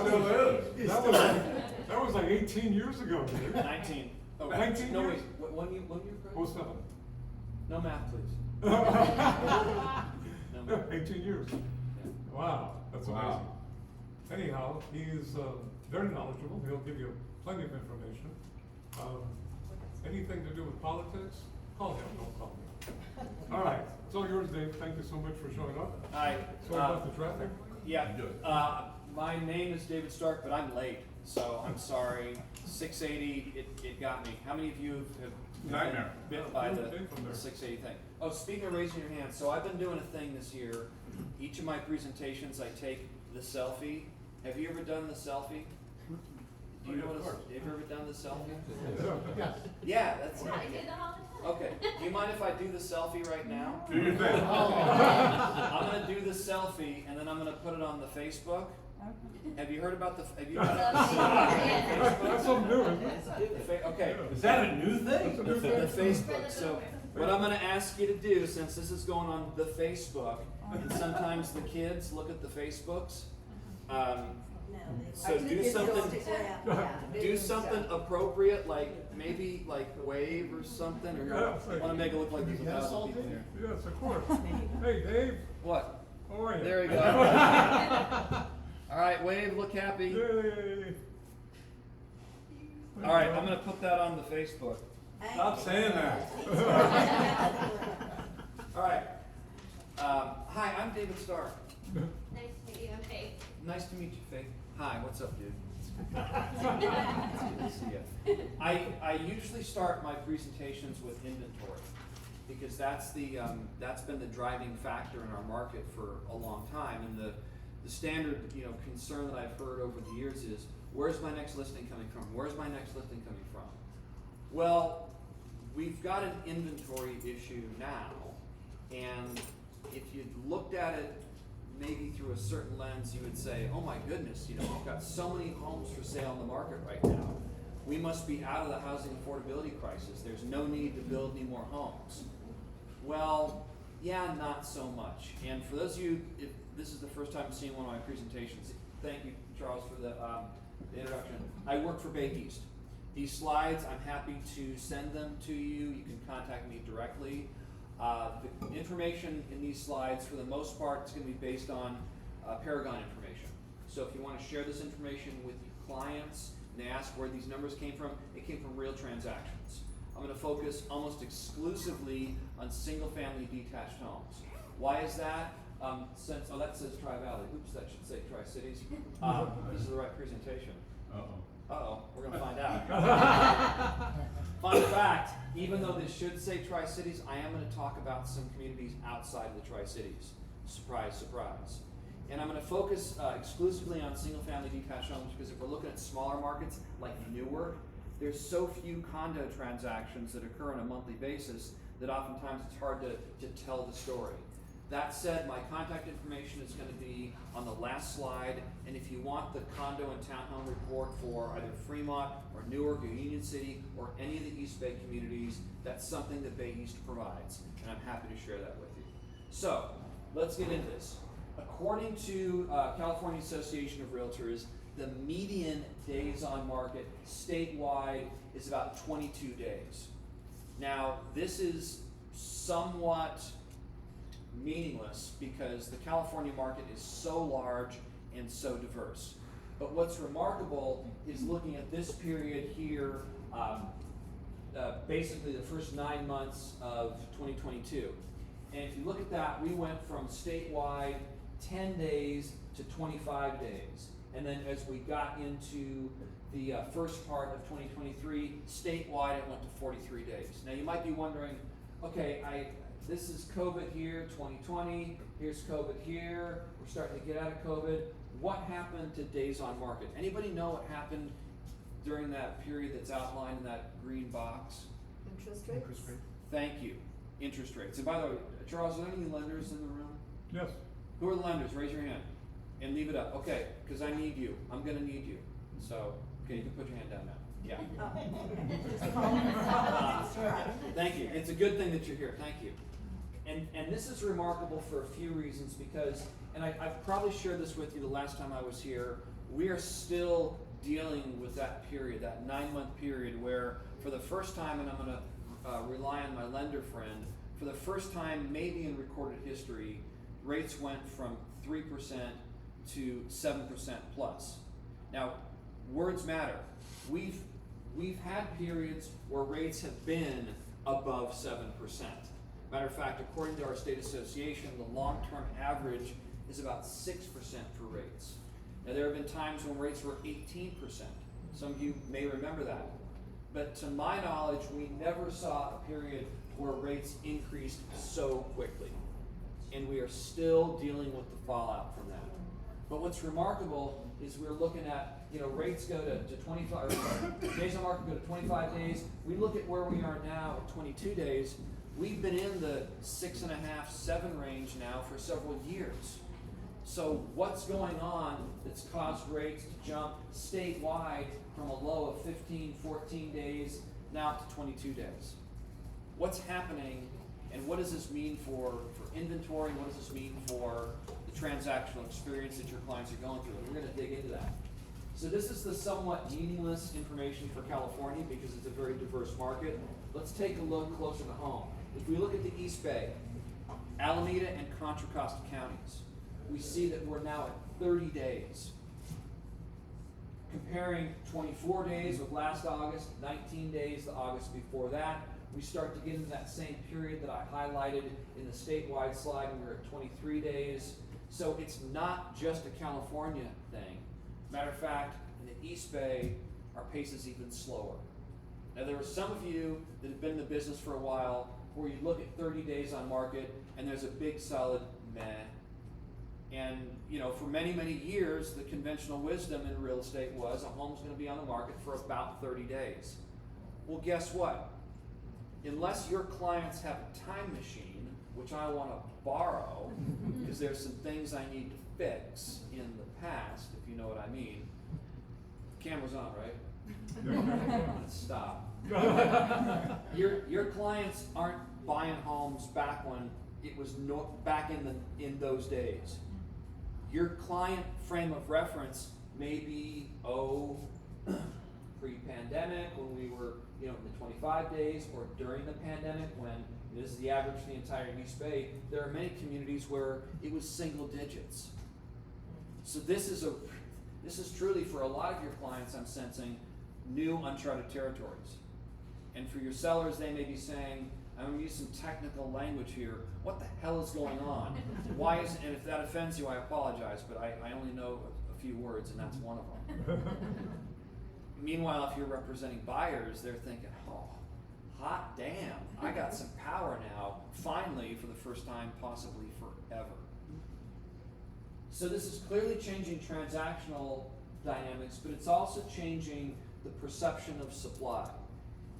still is. That was like 18 years ago, dude. 19. Oh, 19 no, years? wait. One year? 07. No math, please. No math. 18 years. Yeah. Wow, that's Wow. amazing. Anyhow, he's very knowledgeable. He'll give you plenty of information. Anything to do with politics, call him, don't call me. All right, it's all yours, Dave. Thank you so much for showing up. Hi. Sorry about the traffic. Yeah. Good. My name is David Stark, but I'm late, so I'm sorry. 680, it got me. How many of you have Nightmare. been bit by the Came from there. 680 thing? Oh, speaking of raising your hand, so I've been doing a thing this year. Each of my presentations, I take the selfie. Have you ever done the selfie? Do you know what have you ever done the selfie? Yes. Yeah, that's it. I do that all the time. Okay, do you mind if I do the selfie right now? Do your thing. I'm gonna do the selfie and then I'm gonna put it on the Facebook. Have you heard about the, have you That's something new, isn't it? Okay, Is that a new thing? the Facebook, so what I'm gonna ask you to do, since this is going on the Facebook, and sometimes the kids look at the Facebooks, so do something appropriate, like maybe like wave or something, or you wanna make it look like there's 1,000 people here. Yes, of course. Hey, Dave, What? how are you? There you go. All right, wave, look happy. Yay. All right, I'm gonna put that on the Facebook. Stop saying that. All right. Hi, I'm David Stark. Nice to meet you, I'm Faith. Nice to meet you, Faith. Hi, what's up, dude? It's good to see you. I usually start my presentations with inventory because that's been the driving factor in our market for a long time. And the standard concern that I've heard over the years is, where's my next listing coming from? Where's my next listing coming from? Well, we've got an inventory issue now, and if you looked at it maybe through a certain lens, you would say, oh my goodness, we've got so many homes for sale in the market right now. We must be out of the housing affordability crisis. There's no need to build any more homes. Well, yeah, not so much. And for those of you, if this is the first time seeing one of my presentations, thank you, Charles, for the introduction. I work for Bay East. These slides, I'm happy to send them to you. You can contact me directly. The information in these slides, for the most part, is going to be based on Paragon information. So if you want to share this information with your clients and they ask where these numbers came from, it came from real transactions. I'm going to focus almost exclusively on single-family detached homes. Why is that? That says Tri-Valley. Oops, that should say Tri-Cities. This is the right presentation. Uh-oh, we're going to find out. Fun fact, even though this should say Tri-Cities, I am going to talk about some communities outside of the Tri-Cities. Surprise, surprise. And I'm going to focus exclusively on single-family detached homes because if we're looking at smaller markets like Newark, there's so few condo transactions that occur on a monthly basis that oftentimes it's hard to tell the story. That said, my contact information is going to be on the last slide, and if you want the condo and townhome report for either Fremont or Newark or Union City or any of the East Bay communities, that's something that Bay East provides, and I'm happy to share that with you. So, let's get into this. According to California Association of Realtors, the median days on market statewide is about 22 days. Now, this is somewhat meaningless because the California market is so large and so diverse. But what's remarkable is looking at this period here, basically the first 9 months of 2022. And if you look at that, we went from statewide 10 days to 25 days. And then as we got into the first part of 2023, statewide it went to 43 days. Now you might be wondering, okay, this is COVID here, 2020, here's COVID here, we're starting to get out of COVID. What happened to days on market? Anybody know what happened during that period that's outlined in that green box? Interest rates? Thank you, interest rates. And by the way, Charles, are there any lenders in the room? Yes. Who are the lenders? Raise your hand and leave it up. Okay, because I need you. I'm gonna need you. So, okay, you can put your hand down now. Yeah. Thank you. It's a good thing that you're here. Thank you. And this is remarkable for a few reasons because, and I've probably shared this with you the last time I was here, we are still dealing with that period, that 9-month period where for the first time, and I'm going to rely on my lender friend, for the first time maybe in recorded history, rates went from 3% to 7% plus. Now, words matter. We've had periods where rates have been above 7%. Matter of fact, according to our state association, the long-term average is about 6% for rates. Now, there have been times when rates were 18%. Some of you may remember that. But to my knowledge, we never saw a period where rates increased so quickly. And we are still dealing with the fallout from that. But what's remarkable is we're looking at, rates go to 25, or days on market go to 25 days. We look at where we are now at 22 days. We've been in the 6.5, 7 range now for several years. So what's going on that's caused rates to jump statewide from a low of 15, 14 days now to 22 days? What's happening, and what does this mean for inventory? What does this mean for the transactional experience that your clients are going through? And we're going to dig into that. So this is the somewhat meaningless information for California because it's a very diverse market. Let's take a look closer to home. If we look at the East Bay, Alameda and Contra Costa counties, we see that we're now at 30 days. Comparing 24 days with last August, 19 days the August before that, we start to get into that same period that I highlighted in the statewide slide, and we're at 23 days. So it's not just a California thing. Matter of fact, in the East Bay, our pace is even slower. Now, there are some of you that have been in the business for a while where you look at 30 days on market and there's a big solid meh. And, for many, many years, the conventional wisdom in real estate was a home's going to be on the market for about 30 days. Well, guess what? Unless your clients have a time machine, which I want to borrow, because there's some things I need to fix in the past, if you know what I mean. Camera's on, right? Let's stop. Your clients aren't buying homes back when it was back in those days. Your client frame of reference may be pre-pandemic when we were in the 25 days, or during the pandemic when this is the average for the entire East Bay. There are many communities where it was single digits. So this is truly, for a lot of your clients, I'm sensing, new uncharted territories. And for your sellers, they may be saying, I'm going to use some technical language here. What the hell is going on? Why is, and if that offends you, I apologize, but I only know a few words, and that's one of them. Meanwhile, if you're representing buyers, they're thinking, oh, hot damn, I got some power now, finally, for the first time, possibly forever. So this is clearly changing transactional dynamics, but it's also changing the perception of supply.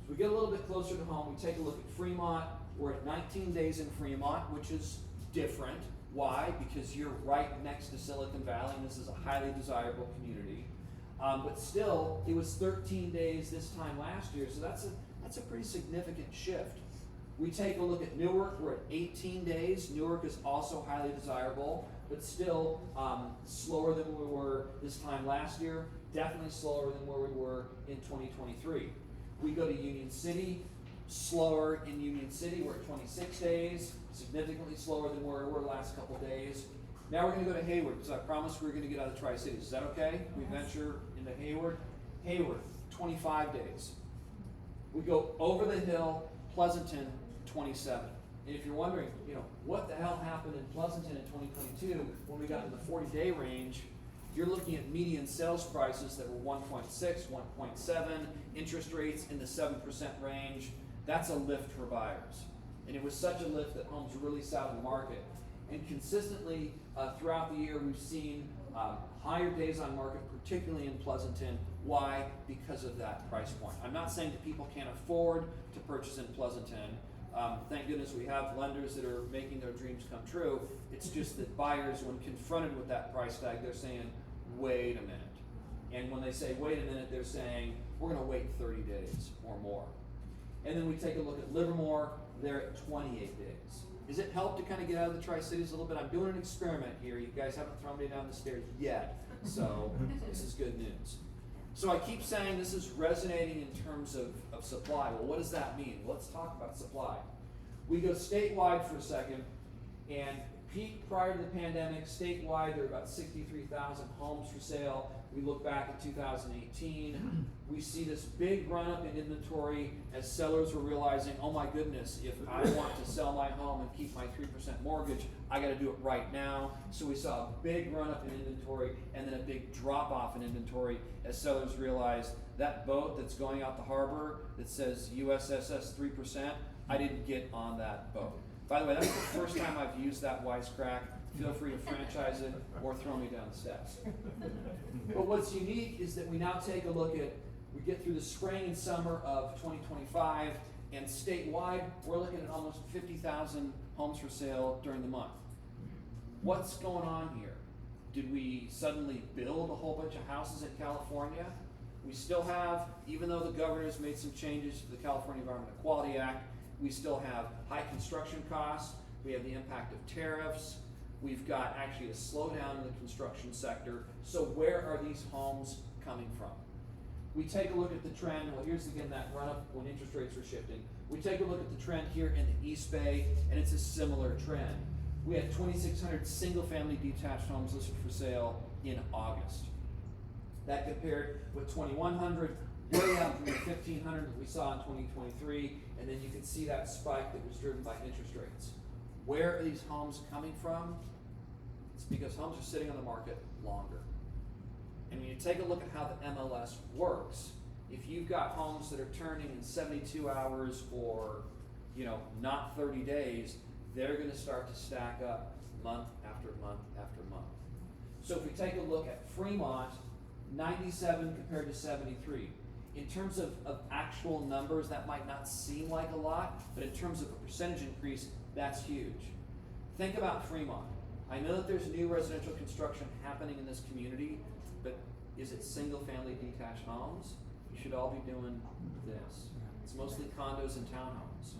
As we get a little bit closer to home, we take a look at Fremont. We're at 19 days in Fremont, which is different. Why? Because you're right next to Silicon Valley, and this is a highly desirable community. But still, it was 13 days this time last year, so that's a pretty significant shift. We take a look at Newark. We're at 18 days. Newark is also highly desirable, but still slower than we were this time last year. Definitely slower than where we were in 2023. We go to Union City. Slower in Union City. We're at 26 days. Significantly slower than where we were last couple days. Now we're going to go to Hayward, because I promised we were going to get out of the Tri-Cities. Is that okay? We venture into Hayward. Hayward, 25 days. We go over the hill, Pleasanton, 27. And if you're wondering, what the hell happened in Pleasanton in 2022 when we got in the 40-day range, you're looking at median sales prices that were 1.6, 1.7, interest rates in the 7% range. That's a lift for buyers. And it was such a lift that homes really sat on the market. And consistently throughout the year, we've seen higher days on market, particularly in Pleasanton. Why? Because of that price point. I'm not saying that people can't afford to purchase in Pleasanton. Thank goodness we have lenders that are making their dreams come true. It's just that buyers, when confronted with that price tag, they're saying, wait a minute. And when they say, wait a minute, they're saying, we're going to wait 30 days or more. And then we take a look at Livermore. They're at 28 days. Is it helped to kind of get out of the Tri-Cities a little bit? I'm doing an experiment here. You guys haven't thrown me down the stairs yet, so this is good news. So I keep saying this is resonating in terms of supply. Well, what does that mean? Well, let's talk about supply. We go statewide for a second, and peak prior to the pandemic, statewide there were about 63,000 homes for sale. We look back at 2018, we see this big run up in inventory as sellers were realizing, oh my goodness, if I want to sell my home and keep my 3% mortgage, I gotta do it right now. So we saw a big run up in inventory and then a big drop off in inventory as sellers realized that boat that's going out the harbor that says USSS 3%, I didn't get on that boat. By the way, that's the first time I've used that wisecrack. Feel free to franchise it or throw me down the steps. But what's unique is that we now take a look at, we get through the spring and summer of 2025, and statewide, we're looking at almost 50,000 homes for sale during the month. What's going on here? Did we suddenly build a whole bunch of houses in California? We still have, even though the governor's made some changes to the California Environmental Quality Act, we still have high construction costs, we have the impact of tariffs, we've got actually a slowdown in the construction sector. So where are these homes coming from? We take a look at the trend. Well, here's again that run up when interest rates were shifting. We take a look at the trend here in the East Bay, and it's a similar trend. We had 2,600 single family detached homes listed for sale in August. That compared with 2,100, way up from the 1,500 that we saw in 2023, and then you can see that spike that was driven by interest rates. Where are these homes coming from? It's because homes are sitting on the market longer. And when you take a look at how the MLS works, if you've got homes that are turning in 72 hours or, not 30 days, they're gonna start to stack up month after month after month. So if we take a look at Fremont, 97 compared to 73. In terms of actual numbers, that might not seem like a lot, but in terms of a percentage increase, that's huge. Think about Fremont. I know that there's new residential construction happening in this community, but is it single family detached homes? You should all be doing this. It's mostly condos and townhomes.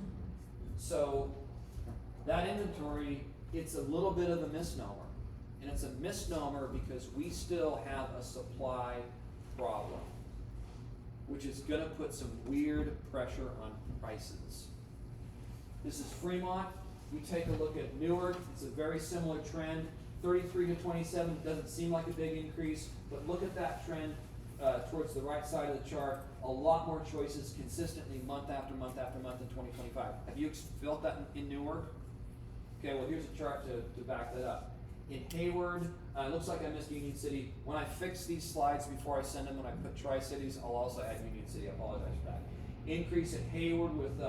So that inventory, it's a little bit of a misnomer. And it's a misnomer because we still have a supply problem, which is gonna put some weird pressure on prices. This is Fremont. We take a look at Newark. It's a very similar trend. 33 to 27 doesn't seem like a big increase, but look at that trend towards the right side of the chart. A lot more choices consistently month after month after month in 2025. Have you felt that in Newark? Okay, well here's a chart to back that up. In Hayward, it looks like I missed Union City. When I fix these slides before I send them, when I put Tri-Cities, I'll also add Union City. I apologize for that. Increase in Hayward with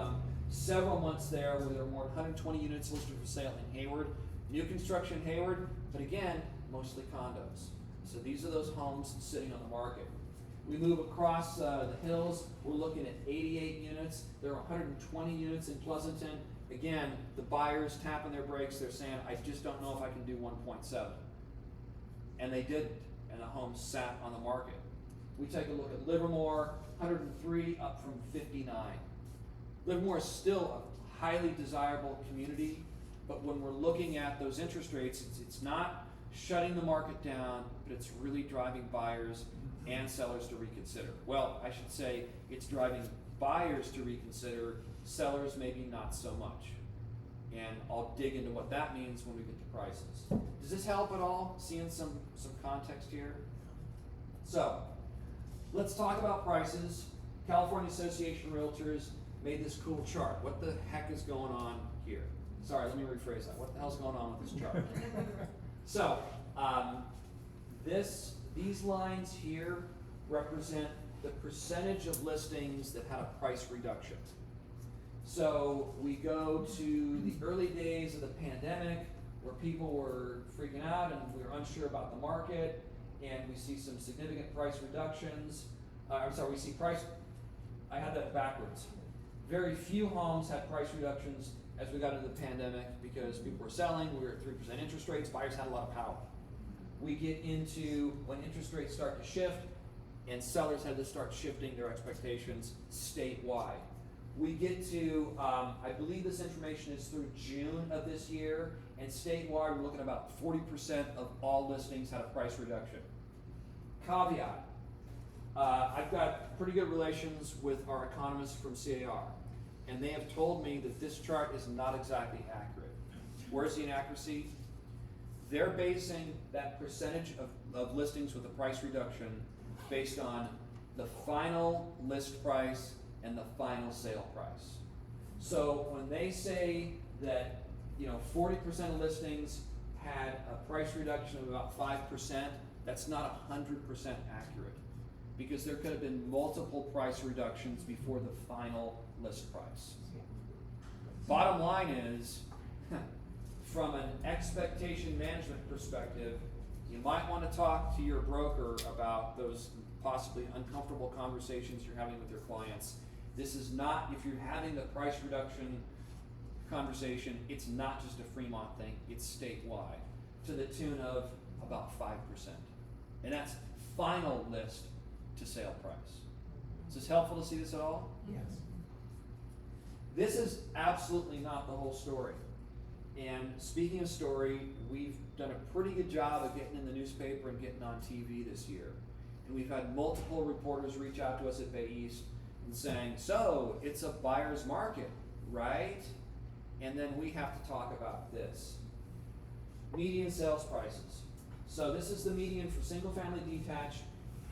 several months there where there are more than 120 units listed for sale in Hayward. New construction in Hayward, but again, mostly condos. So these are those homes sitting on the market. We move across the hills, we're looking at 88 units. There are 120 units in Pleasanton. Again, the buyers tapping their brakes, they're saying, I just don't know if I can do 1.7. And they didn't, and the homes sat on the market. We take a look at Livermore, 103 up from 59. Livermore is still a highly desirable community, but when we're looking at those interest rates, it's not shutting the market down, but it's really driving buyers and sellers to reconsider. Well, I should say it's driving buyers to reconsider, sellers maybe not so much. And I'll dig into what that means when we get to prices. Does this help at all? Seeing some context here? So, let's talk about prices. California Association of Realtors made this cool chart. What the heck is going on here? Sorry, let me rephrase that. What the hell's going on with this chart? So, these lines here represent the percentage of listings that had a price reduction. So we go to the early days of the pandemic where people were freaking out and we were unsure about the market, and we see some significant price reductions. We see I had that backwards. Very few homes had price reductions as we got into the pandemic because people were selling, we were at 3% interest rates, buyers had a lot of power. We get into when interest rates start to shift and sellers had to start shifting their expectations statewide. we get to, I believe this information is through June of this year, and statewide, we're looking at about 40% of all listings had a price reduction. Caveat, I've got pretty good relations with our economists from CAR, and they have told me that this chart is not exactly accurate. Where's the inaccuracy? They're basing that percentage of listings with a price reduction based on the final list price and the final sale price. So when they say that 40% of listings had a price reduction of about 5%, that's not 100% accurate, because there could have been multiple price reductions before the final list price. Bottom line is, from an expectation management perspective, you might want to talk to your broker about those possibly uncomfortable conversations you're having with your clients. This is not, if you're having the price reduction conversation, it's not just a Fremont thing, it's statewide, to the tune of about 5%. And that's final list to sale price. Is this helpful to see this at all? Yes. This is absolutely not the whole story. And speaking of story, we've done a pretty good job of getting in the newspaper and getting on TV this year. And we've had multiple reporters reach out to us at Bay East and saying, so it's a buyer's market, right? And then we have to talk about this. Median sales prices. So this is the median for single family detached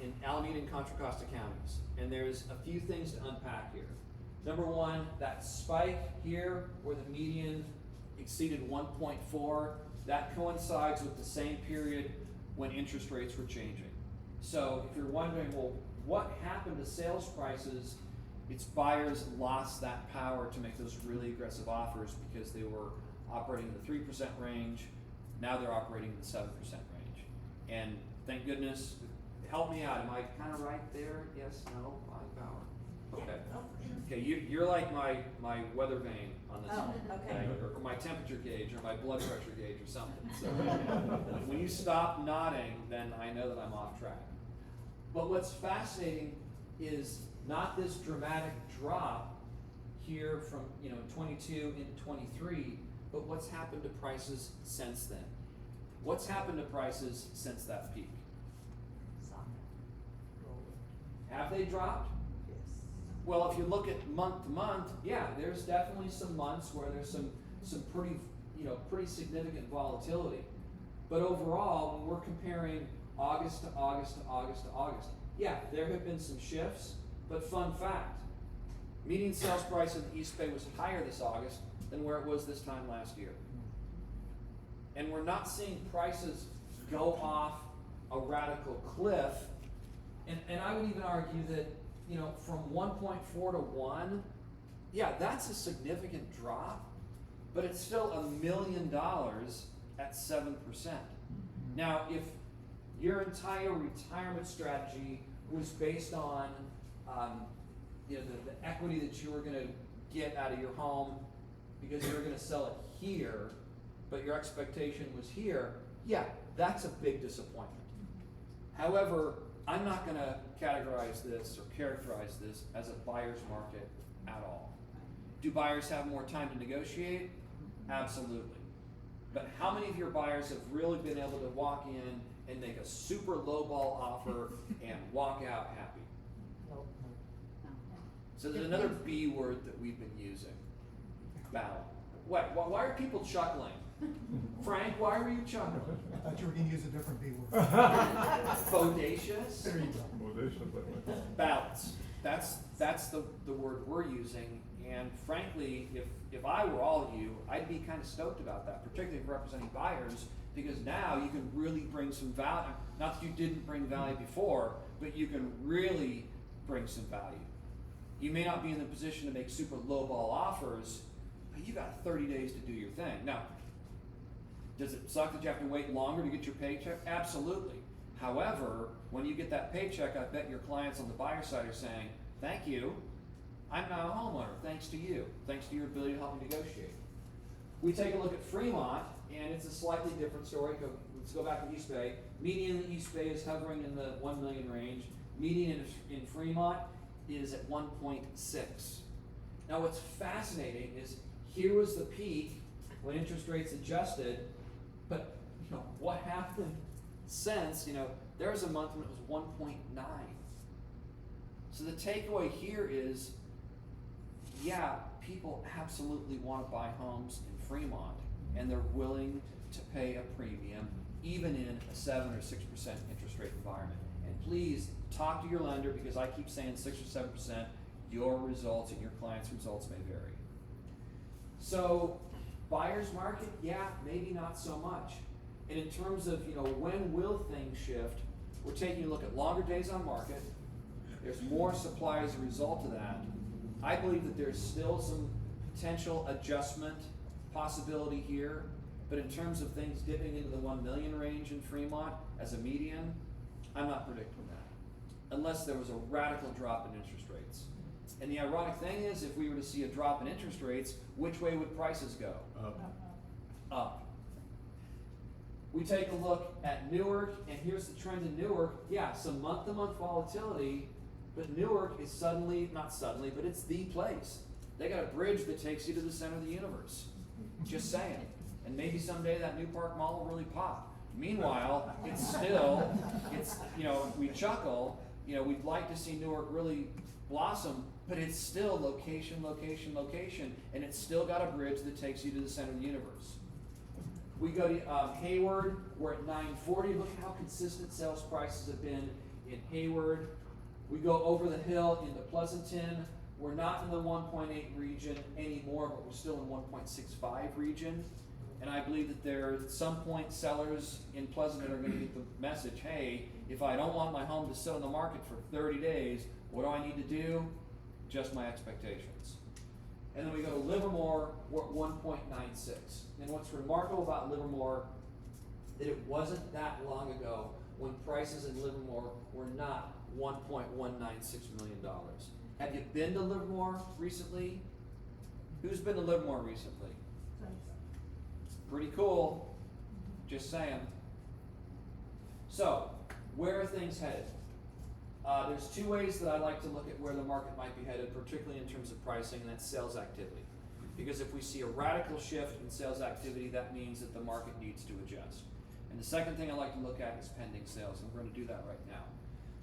in Alameda and Contra Costa counties. And there's a few things to unpack here. Number one, that spike here where the median exceeded 1.4, that coincides with the same period when interest rates were changing. So if you're wondering, well, what happened to sales prices? It's buyers lost that power to make those really aggressive offers because they were operating in the 3% range. Now they're operating in the 7% range. And thank goodness, help me out. Am I kind of right there? Yes, no, buying power. Okay. Okay, you're like my weather vane on this one, okay. or my temperature gauge, or my blood pressure gauge, or something. So when you stop nodding, then I know that I'm off track. But what's fascinating is not this dramatic drop here from 22 into 23, but what's happened to prices since then? What's happened to prices since that peak? Have they dropped? Well, if you look at month to month, yeah, there's definitely some months where there's some pretty pretty significant volatility. But overall, when we're comparing August to August to August to August, yeah, there have been some shifts. But fun fact, median sales price in the East Bay was higher this August than where it was this time last year. And we're not seeing prices go off a radical cliff. And I would even argue that from 1.4 to 1, yeah, that's a significant drop, but it's still $1 million at 7%. Now, if your entire retirement strategy was based on the equity that you were going to get out of your home because you were going to sell it here, but your expectation was here, yeah, that's a big disappointment. However, I'm not going to categorize this or characterize this as a buyer's market at all. Do buyers have more time to negotiate? Absolutely. But how many of your buyers have really been able to walk in and make a super lowball offer and walk out happy? So there's another B word that we've been using. Battle. Wait, why are people chuckling? Frank, why were you chuckling? I thought you were going to use a different B word. Bodacious? There you go. Balance. That's the word we're using, and frankly, if I were all of you, I'd be kind of stoked about that, particularly if representing buyers, because now you can really bring some value. Not that you didn't bring value before, but you can really bring some value. You may not be in the position to make super lowball offers, but you got 30 days to do your thing. Now, does it suck that you have to wait longer to get your paycheck? Absolutely. However, when you get that paycheck, I bet your clients on the buyer side are saying, thank you, I'm now a homeowner, thanks to you, thanks to your ability to help me negotiate. We take a look at Fremont, and it's a slightly different story. Let's go back to East Bay. Median in the East Bay is hovering in the 1 million range. Median in Fremont is at 1.6. Now what's fascinating is here was the peak when interest rates adjusted, but you know, what happened since, you know, there was a month when it was 1.9. So the takeaway here is, yeah, people absolutely want to buy homes in Fremont, and they're willing to pay a premium, even in a 7 or 6% interest rate environment. And please talk to your lender, because I keep saying 6 or 7%, your results and your clients' results may vary. So, buyer's market, yeah, maybe not so much. And in terms of, you know, when will things shift, we're taking a look at longer days on market. There's more supply as a result of that. I believe that there's still some potential adjustment possibility here, but in terms of things dipping into the 1 million range in Fremont as a median, I'm not predicting that, unless there was a radical drop in interest rates. And the ironic thing is, if we were to see a drop in interest rates, which way would prices go? Up. We take a look at Newark, and here's the trend in Newark. Yeah, some month-to-month volatility, but Newark is not suddenly, but it's the place. They got a bridge that takes you to the center of the universe. Just saying. And maybe someday that New Park Mall will really pop. Meanwhile, it's, you know, we chuckle, you know, we'd like to see Newark really blossom, but it's still location, location, location, and it's still got a bridge that takes you to the center of the universe. We go to Hayward, we're at 940. Look how consistent sales prices have been in Hayward. We go over the hill into Pleasanton. We're not in the 1.8 region anymore, but we're still in 1.65 region. And I believe that there, at some point, sellers in Pleasanton are going to get the message, hey, if I don't want my home to sit on the market for 30 days, what do I need to do? Adjust my expectations. And then we go to Livermore, we're at 1.96. And what's remarkable about Livermore, that it wasn't that long ago when prices in Livermore were not $1.196 million. Have you been to Livermore recently? Who's been to Livermore recently? Pretty cool, just saying. So, where are things headed? There's two ways that I like to look at where the market might be headed, particularly in terms of pricing, and that's sales activity. Because if we see a radical shift in sales activity, that means that the market needs to adjust. And the second thing I like to look at is pending sales, and we're going to do that right now.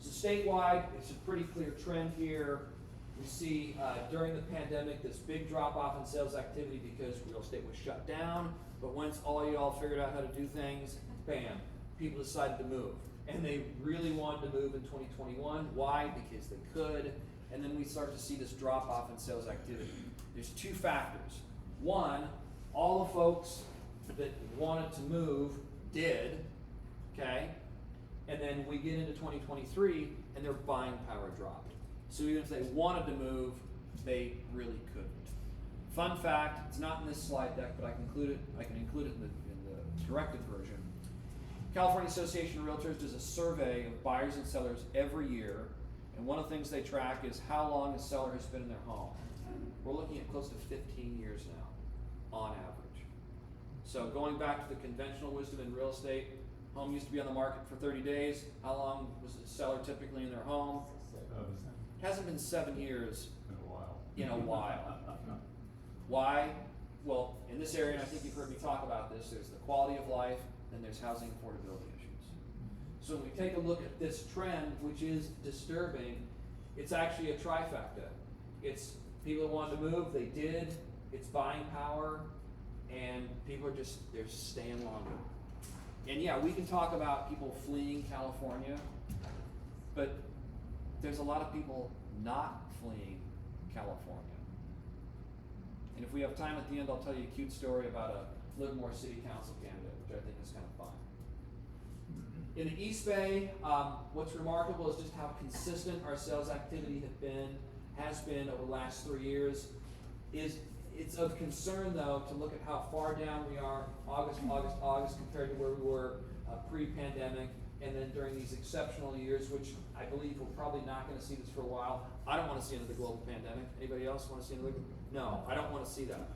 So statewide, it's a pretty clear trend here. We see during the pandemic this big drop off in sales activity because real estate was shut down, but once all y'all figured out how to do things, bam, people decided to move. And they really wanted to move in 2021. Why? Because they could. And then we start to see this drop off in sales activity. There's two factors. One, all the folks that wanted to move did, okay? And then we get into 2023 and their buying power dropped. So even if they wanted to move, they really couldn't. Fun fact, it's not in this slide deck, but I can include it in the corrected version. California Association of Realtors does a survey of buyers and sellers every year, and one of the things they track is how long a seller has been in their home. We're looking at close to 15 years now, on average. So going back to the conventional wisdom in real estate, home used to be on the market for 30 days. How long was the seller typically in their home? It hasn't been 7 years in a while. Why? Well, in this area, and I think you've heard me talk about this, there's the quality of life, and there's housing affordability issues. So when we take a look at this trend, which is disturbing, it's actually a trifecta. It's people who wanted to move, they did, it's buying power, and people are they're staying longer. And yeah, we can talk about people fleeing California, but there's a lot of people not fleeing California. And if we have time at the end, I'll tell you a cute story about a Livermore City Council candidate, which I think is kind of fun. In the East Bay, what's remarkable is just how consistent our sales activity has been over the last 3 years. It's of concern though to look at how far down we are August compared to where we were pre-pandemic, and then during these exceptional years, which I believe we're probably not going to see this for a while. I don't want to see another global pandemic. Anybody else want to see another? No, I don't want to see that.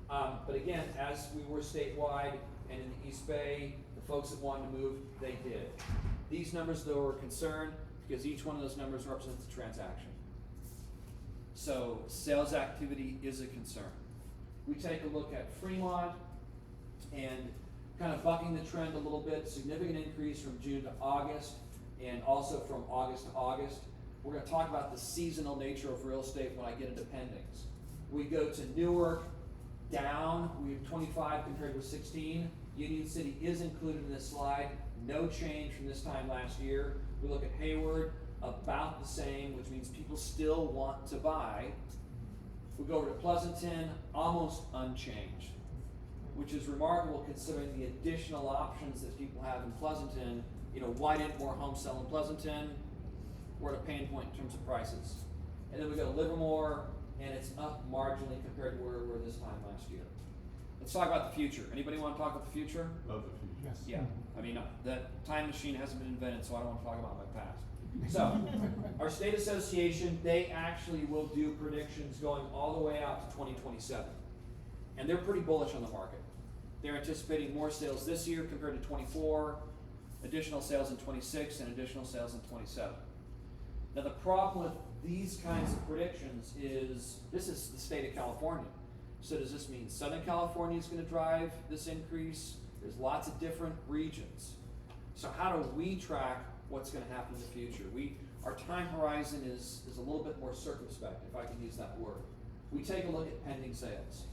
But again, as we were statewide and in the East Bay, the folks that wanted to move, they did. These numbers though are a concern because each one of those numbers represents a transaction. So sales activity is a concern. We take a look at Fremont and kind of bucking the trend a little bit, significant increase from June to August and also from August to August. We're gonna talk about the seasonal nature of real estate when I get into pendings. We go to Newark, down, we have 25 compared with 16. Union City is included in this slide, no change from this time last year. We look at Hayward, about the same, which means people still want to buy. We go over to Pleasanton, almost unchanged, which is remarkable considering the additional options that people have in Pleasanton. You know, why didn't more homes sell in Pleasanton? We're at a pain point in terms of prices. And then we go to Livermore, and it's up marginally compared to where we were this time last year. Let's talk about the future. Anybody want to talk about the future? Love the future. Yes. Yeah, I mean, that time machine hasn't been invented, so I don't want to talk about my past. So, our state association, they actually will do predictions going all the way out to 2027. And they're pretty bullish on the market. They're anticipating more sales this year compared to 24, additional sales in 26, and additional sales in 27. Now the problem with these kinds of predictions is, this is the state of California. So does this mean Southern California is gonna drive this increase? There's lots of different regions. So how do we track what's gonna happen in the future? Our time horizon is a little bit more circumspect, if I can use that word. We take a look at pending sales.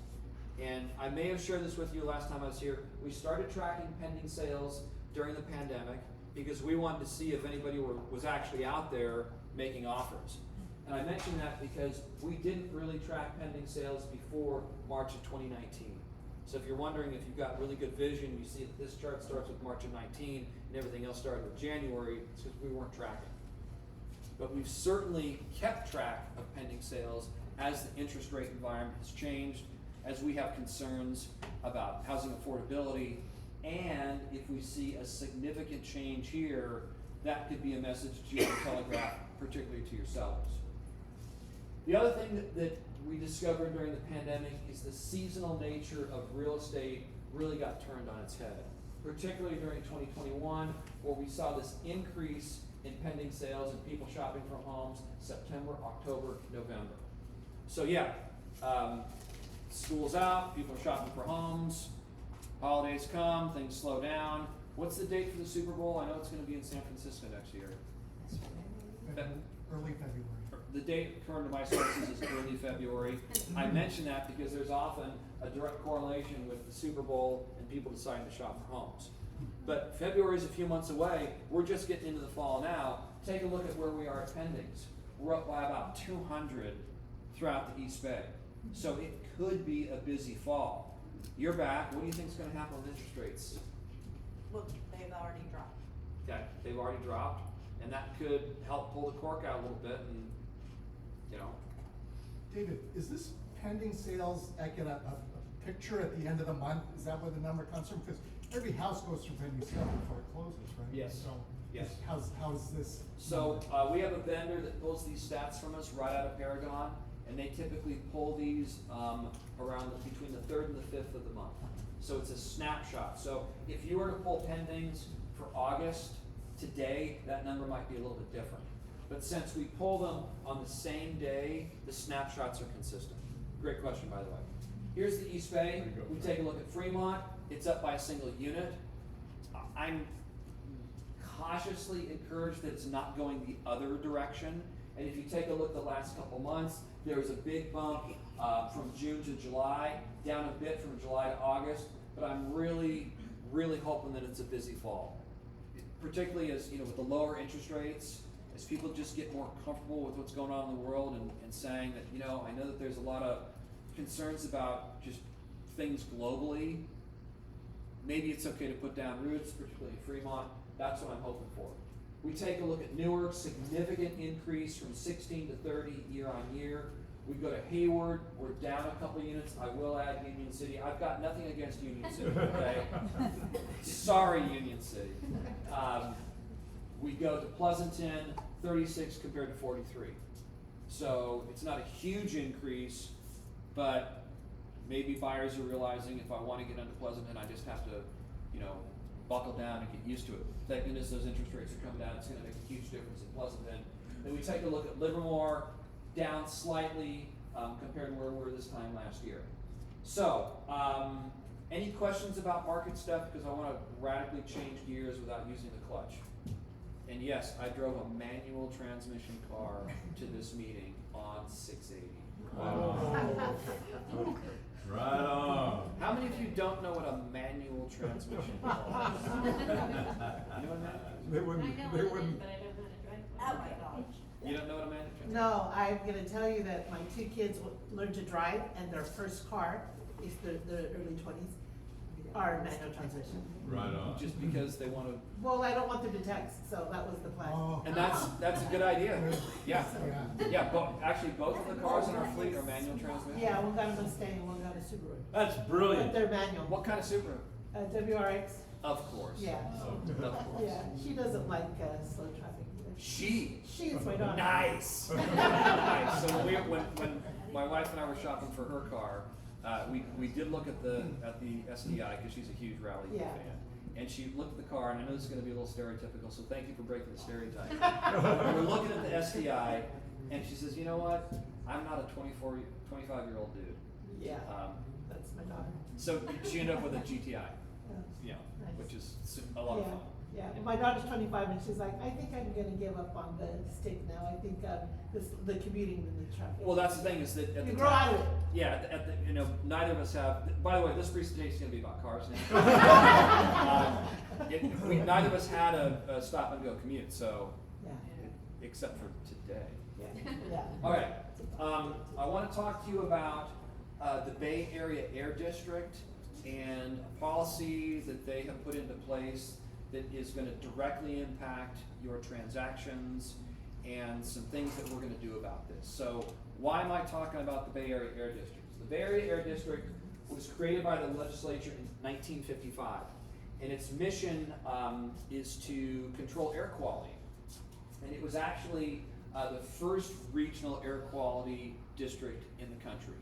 And I may have shared this with you last time I was here. We started tracking pending sales during the pandemic because we wanted to see if anybody was actually out there making offers. And I mention that because we didn't really track pending sales before March of 2019. So if you're wondering if you've got really good vision, you see that this chart starts with March of 19 and everything else started with January, it's because we weren't tracking. But we've certainly kept track of pending sales as the interest rate environment has changed, as we have concerns about housing affordability, and if we see a significant change here, that could be a message that you can telegraph, particularly to your sellers. The other thing that we discovered during the pandemic is the seasonal nature of real estate really got turned on its head, particularly during 2021, where we saw this increase in pending sales and people shopping for homes September, October, November. So yeah, school's out, people are shopping for homes, holidays come, things slow down. What's the date for the Super Bowl? I know it's gonna be in San Francisco next year. Early February. The date, according to my sources, is early February. I mention that because there's often a direct correlation with the Super Bowl and people deciding to shop for homes. But February is a few months away. We're just getting into the fall now. Take a look at where we are at pendings. We're up by about 200 throughout the East Bay. So it could be a busy fall. You're back. What do you think is going to happen with interest rates? Well, they've already dropped. Okay, they've already dropped, and that could help pull the cork out a little bit, and you know. David, is this pending sales, I get a picture at the end of the month? Is that where the number comes from? Because every house goes through pending sale before it closes, right? Yes. So, Yes. how's this? So we have a vendor that pulls these stats from us right out of Paragon, and they typically pull these around between the 3rd and the 5th of the month. So it's a snapshot. So if you were to pull pendings for August today, that number might be a little bit different. But since we pull them on the same day, the snapshots are consistent. Great question, by the way. Here's the East Bay. We take a look at Fremont. It's up by a single unit. I'm cautiously encouraged that it's not going the other direction. And if you take a look the last couple months, there was a big bump from June to July, down a bit from July to August, but I'm really hoping that it's a busy fall. Particularly as, you know, with the lower interest rates, as people just get more comfortable with what's going on in the world and saying that, you know, I know that there's a lot of concerns about just things globally. Maybe it's okay to put down roots, particularly in Fremont. That's what I'm hoping for. We take a look at Newark, significant increase from 16 to 30 year on year. We go to Hayward, we're down a couple units. I will add Union City. I've got nothing against Union City, okay? Sorry, Union City. We go to Pleasanton, 36 compared to 43. So it's not a huge increase, but maybe buyers are realizing if I want to get into Pleasanton, I just have to, you know, buckle down and get used to it. Thank goodness those interest rates are coming down. It's going to make a huge difference in Pleasanton. Then we take a look at Livermore. down slightly compared to where we were this time last year. So, any questions about market stuff? Because I want to radically change gears without using the clutch. And yes, I drove a manual transmission car to this meeting on 680. Wow. Right on. How many of you don't know what a manual transmission car is? You know what that is? They I know wouldn't, what they it is, wouldn't. but I don't know how to drive one. Oh my gosh. You don't know what a manual transmission? No, I'm gonna tell you that my two kids learned to drive, and their first car is the early 20s, are manual transmission. Right on. Just because they want to, Well, I don't want them to text, so that was the plan. Oh. and that's a good idea. Yeah, Yeah. yeah. Actually, both of the cars in our fleet are manual transmission. Yeah, one got a Mustang, and one got a Subaru. That's But brilliant. they're manual. What kind of Subaru? WRX, Of course. yeah. Of course. Yeah, she doesn't like slow traffic either. She. She is my daughter. Nice. Nice. So when my wife and I were shopping for her car, we did look at the STI because she's a huge rally Yeah. fan, and she looked at the car, and I know this is going to be a little stereotypical, so thank you for breaking the stereotype. We were looking at the STI, and she says, "You know what? I'm not a 25-year-old dude." Yeah, that's my daughter. So she ended up with a GTI, Yeah. Nice. which is a lot of Yeah, fun. yeah. And my daughter's 25, and she's like, I think I'm gonna give up on the stick now. I think the commuting and the traffic. Well, that's the thing is that at You the grow time, out of it. yeah, at the neither of us have. By the way, this presentation is going to be about cars now. Neither of us had a stop and go commute, so Yeah, except for today. yeah, yeah. All right, I want to talk to you about the Bay Area Air District and a policy that they have put into place that is going to directly impact your transactions and some things that we're going to do about this. So why am I talking about the Bay Area Air District? The Bay Area Air District was created by the legislature in 1955, and its mission is to control air quality. And it was actually the first regional air quality district in the country.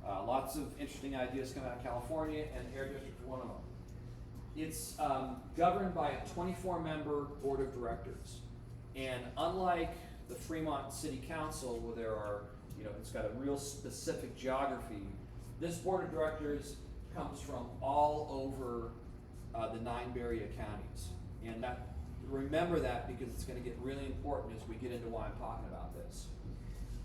Lots of interesting ideas come out of California, and the Air District is one of them. It's governed by a 24-member board of directors. And unlike the Fremont City Council, where there are, it's got a real specific geography, this board of directors comes from all over the 9 Bay Area counties. And remember that because it's going to get really important as we get into why I'm talking about this.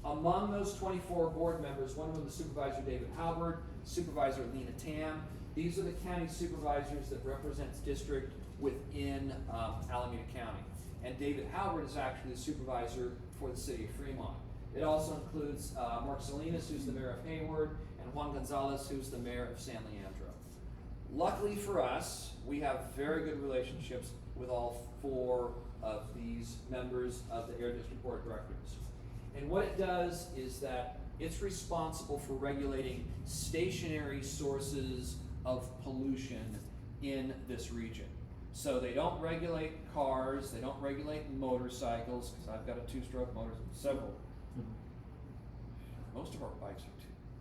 Among those 24 board members, one of them is Supervisor David Halbert, Supervisor Lena Tam. These are the county supervisors that represents district within Alameda County. And David Halbert is actually the supervisor for the city of Fremont. It also includes Mark Salinas, who's the mayor of Hayward, and Juan Gonzalez, who's the mayor of San Leandro. Luckily for us, we have very good relationships with all 4 of these members of the Air District Board of Directors. And what it does is that it's responsible for regulating stationary sources of pollution in this region. So they don't regulate cars, they don't regulate motorcycles, because I've got a 2-stroke motor, several. Most of our bikes are 2.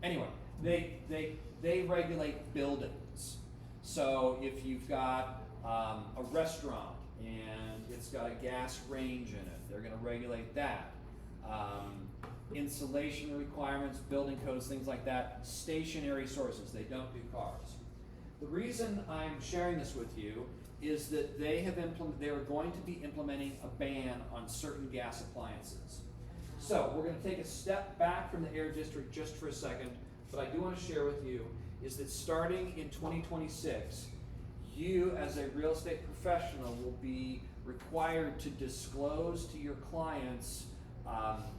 Anyway, they regulate buildings. So if you've got a restaurant and it's got a gas range in it, they're going to regulate that. Insulation requirements, building codes, things like that, stationary sources, they don't do cars. The reason I'm sharing this with you is that they are going to be implementing a ban on certain gas appliances. So we're going to take a step back from the Air District just for a second, but I do want to share with you is that starting in 2026, you as a real estate professional will be required to disclose to your clients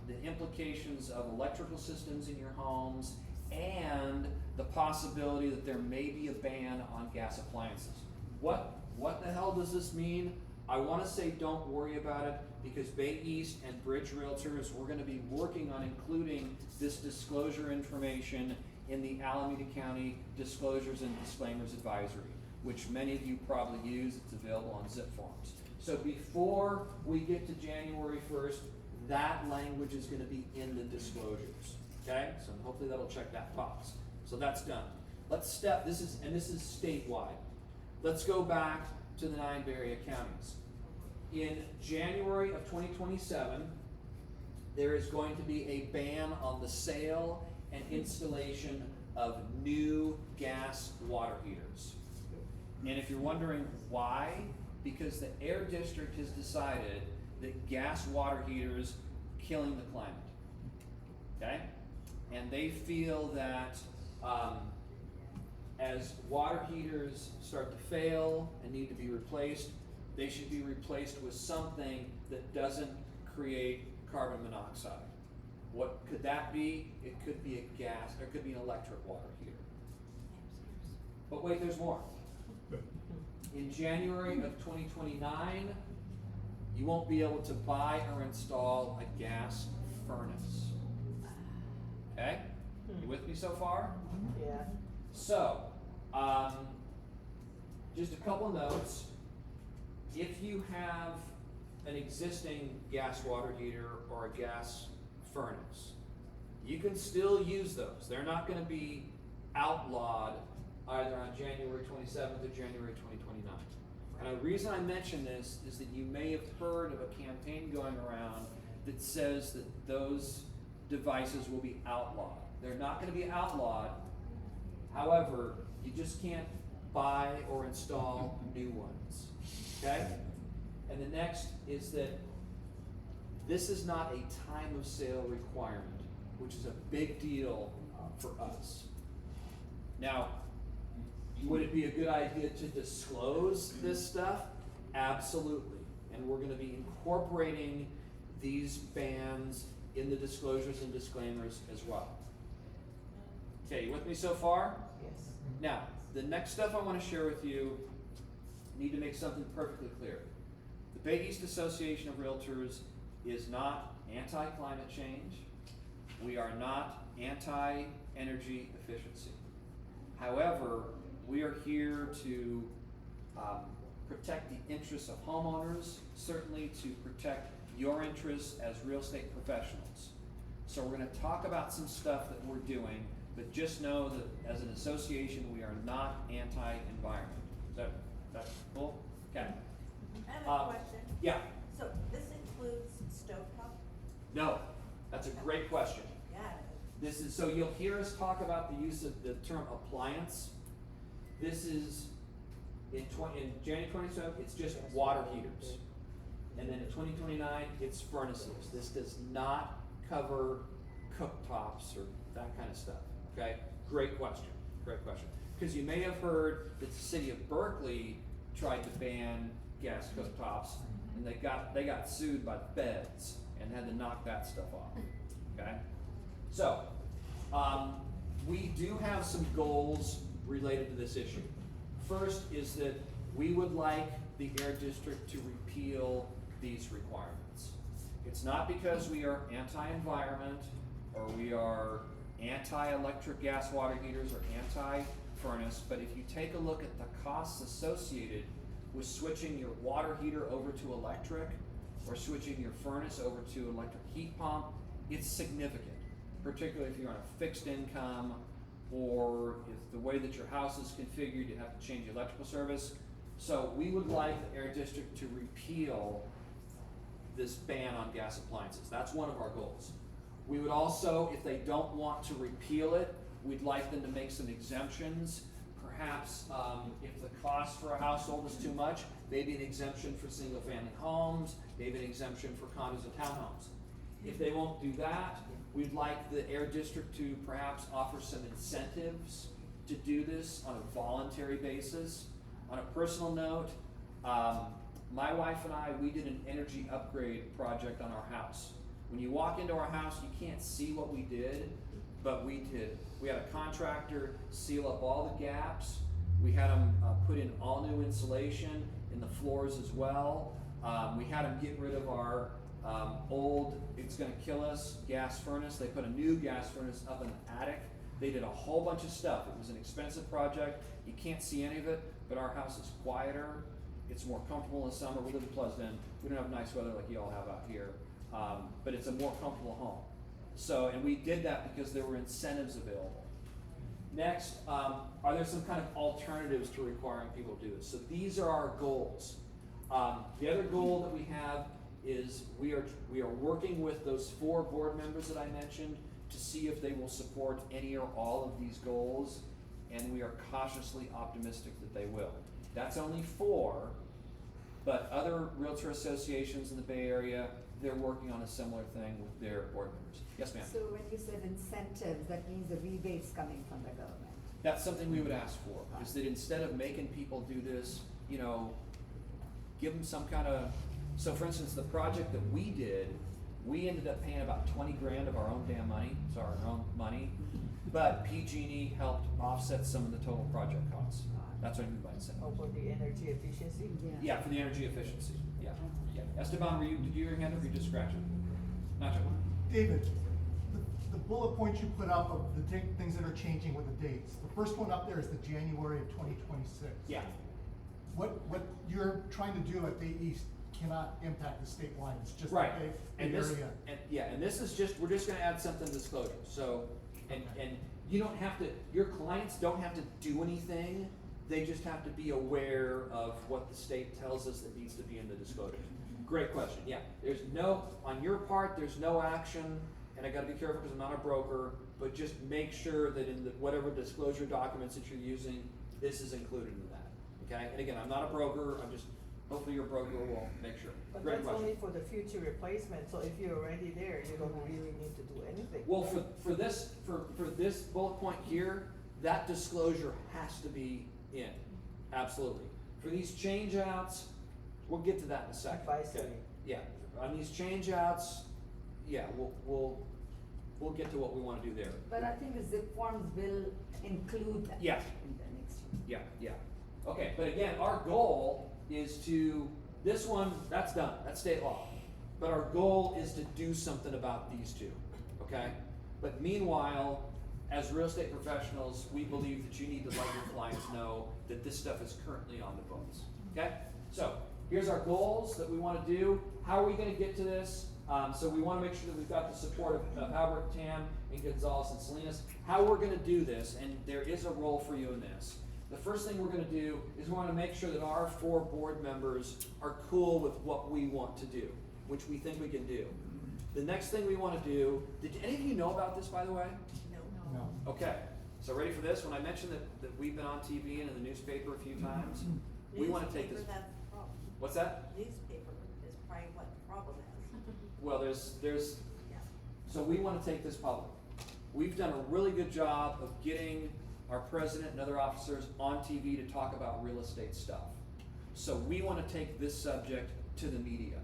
the implications of electrical systems in your homes and the possibility that there may be a ban on gas appliances. What the hell does this mean? I want to say don't worry about it because Bay East and Bridge Realtors, we're going to be working on including this disclosure information in the Alameda County Disclosures and Disclaimers Advisory, which many of you probably use. It's available on zip forms. So before we get to January 1st, that language is going to be in the disclosures. Okay? So hopefully that'll check that box. So that's done. This is statewide. Let's go back to the 9 Bay Area counties. In January of 2027, there is going to be a ban on the sale and installation of new gas water heaters. And if you're wondering why, because the air district has decided that gas water heaters killing the climate. Okay? And they feel that as water heaters start to fail and need to be replaced, they should be replaced with something that doesn't create carbon monoxide. What could that be? It could be a gas, or it could be an electric water heater. But wait, there's more. In January of 2029, you won't be able to buy or install a gas furnace. Okay? You with me so far? Yeah. So, just a couple notes. If you have an existing gas water heater or a gas furnace, you can still use those. They're not going to be outlawed either on January 27th or January 2029. And the reason I mention this is that you may have heard of a campaign going around that says that those devices will be outlawed. They're not going to be outlawed. However, you just can't buy or install new ones. Okay? And the next is that this is not a time of sale requirement, which is a big deal for us. Now, would it be a good idea to disclose this stuff? Absolutely. And we're going to be incorporating these bans in the disclosures and disclaimers as well. Okay, you with me so far? Yes. Now, the next stuff I want to share with you, need to make something perfectly clear. The Bay East Association of Realtors is not anti-climate change. We are not anti-energy efficiency. However, we are here to protect the interests of homeowners, certainly to protect your interests as real estate professionals. So we're going to talk about some stuff that we're doing, but just know that as an association, we are not anti-environment. Is that cool? Okay. I have a question. Yeah. So this includes stovetop? No, that's a great question. Yeah. This is, so you'll hear us talk about the use of the term appliance. This is, in January 27th, it's just water heaters. And then in 2029, it's furnaces. This does not cover cooktops or that kind of stuff, okay? Great question, great question. Because you may have heard that the city of Berkeley tried to ban gas cooktops, and they got sued by the feds and had to knock that stuff off, okay? So, we do have some goals related to this issue. First is that we would like the Air District to repeal these requirements. It's not because we are anti-environment or we are anti-electric gas water heaters or anti-furnace, but if you take a look at the costs associated with switching your water heater over to electric or switching your furnace over to electric heat pump, it's significant, particularly if you're on a fixed income or if the way that your house is configured, you have to change the electrical service. So we would like the Air District to repeal this ban on gas appliances. That's one of our goals. We would also, if they don't want to repeal it, we'd like them to make some exemptions. Perhaps if the cost for a household is too much, maybe an exemption for single family homes, maybe an exemption for condos and townhomes. If they won't do that, we'd like the Air District to perhaps offer some incentives to do this on a voluntary basis. On a personal note, my wife and I, we did an energy upgrade project on our house. When you walk into our house, you can't see what we did, but we did. We had a contractor seal up all the gaps. We had them put in all new insulation in the floors as well. We had them get rid of our old, it's gonna kill us, gas furnace. They put a new gas furnace up in the attic. They did a whole bunch of stuff. It was an expensive project. You can't see any of it, but our house is quieter. It's more comfortable in the summer. We live in Pleasant. We don't have nice weather like you all have out here, but it's a more comfortable home. So, and we did that because there were incentives available. Next, are there some kind of alternatives to requiring people to do this? So these are our goals. The other goal that we have is we are working with those 4 board members that I mentioned to see if they will support any or all of these goals, and we are cautiously optimistic that they will. That's only 4, but other realtor associations in the Bay Area, they're working on a similar thing with their board members. Yes, ma'am? So when you said incentives, that means the rebates coming from the government. That's something we would ask for, is that instead of making people do this, you know, give them some kind of, so for instance, the project that we did, we ended up paying about 20 grand of our own damn money, so our own money, but PG&E helped offset some of the total project costs. That's what I mean by incentive. Oh, for the energy efficiency? Yeah, for the energy efficiency, yeah. Esteban, did you hear your hand up or you just scratch it? Nacho? David, the bullet points you put up of the things that are changing with the dates, the first one up there is the January of 2026. Yeah. What you're trying to do at Bay East cannot impact the state line, it's just the Right, Bay and this, area. and this is just, we're just gonna add something to disclosure, so, and you don't have to, your clients don't have to do anything, they just have to be aware of what the state tells us that needs to be in the disclosure. Great question, yeah, there's no, on your part, there's no action, and I gotta be careful because I'm not a broker, but just make sure that in the, whatever disclosure documents that you're using, this is included in that, okay? And again, I'm not a broker, I'm just, hopefully your broker will make sure. But Great that's question. only for the future replacement, so if you're already there, you don't really need to do anything. Well, for this bullet point here, that disclosure has to be in, absolutely. For these change outs, we'll get to that in a second. Advisory. Okay? Yeah, on these change outs, yeah, we'll get to what we wanna do there. But I think the zip forms will include that. Yeah. In the next year. Yeah. Okay, but again, our goal is to, this one, that's done, that's state law. But our goal is to do something about these 2, okay? But meanwhile, as real estate professionals, we believe that you need to let your clients know that this stuff is currently on the books, okay? So, here's our goals that we wanna do. How are we gonna get to this? So we wanna make sure that we've got the support of Albert, Tam, and Gonzalez and Salinas. How we're gonna do this, and there is a role for you in this. The first thing we're gonna do is we wanna make sure that our 4 board members are cool with what we want to do, which we think we can do. The next thing we wanna do, did any of you know about this, by the way? No. Okay, so ready for this? When I mentioned that we've been on TV and in the newspaper a few times, we wanna take this. Newspaper, that's the problem. What's that? Newspaper is probably what the problem is. Well, there's, Yeah. so we wanna take this public. We've done a really good job of getting our president and other officers on TV to talk about real estate stuff. So we wanna take this subject to the media,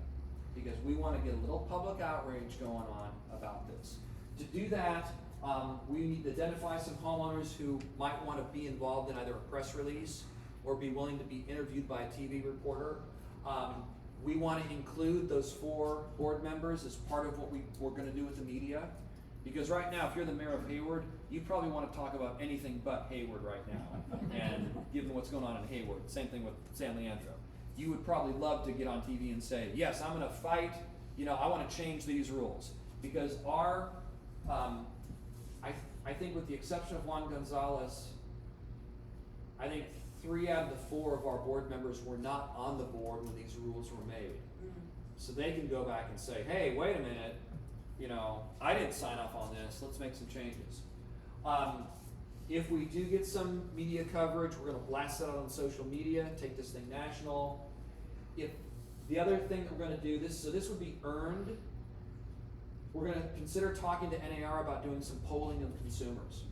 because we wanna get a little public outrage going on about this. To do that, we need to identify some homeowners who might wanna be involved in either a press release or be willing to be interviewed by a TV reporter. We wanna include those 4 board members as part of what we're gonna do with the media. Because right now, if you're the mayor of Hayward, you probably wanna talk about anything but Hayward right now. And given what's going on in Hayward, same thing with San Leandro. You would probably love to get on TV and say, yes, I'm gonna fight, I wanna change these rules. Because our, I think with the exception of Juan Gonzalez, I think 3 out of the 4 of our board members were not on the board when these rules were made. So they can go back and say, hey, wait a minute, I didn't sign off on this, let's make some changes. If we do get some media coverage, we're gonna blast it out on social media, take this thing national. If the other thing that we're gonna do, so this would be earned, we're gonna consider talking to NAR about doing some polling of consumers.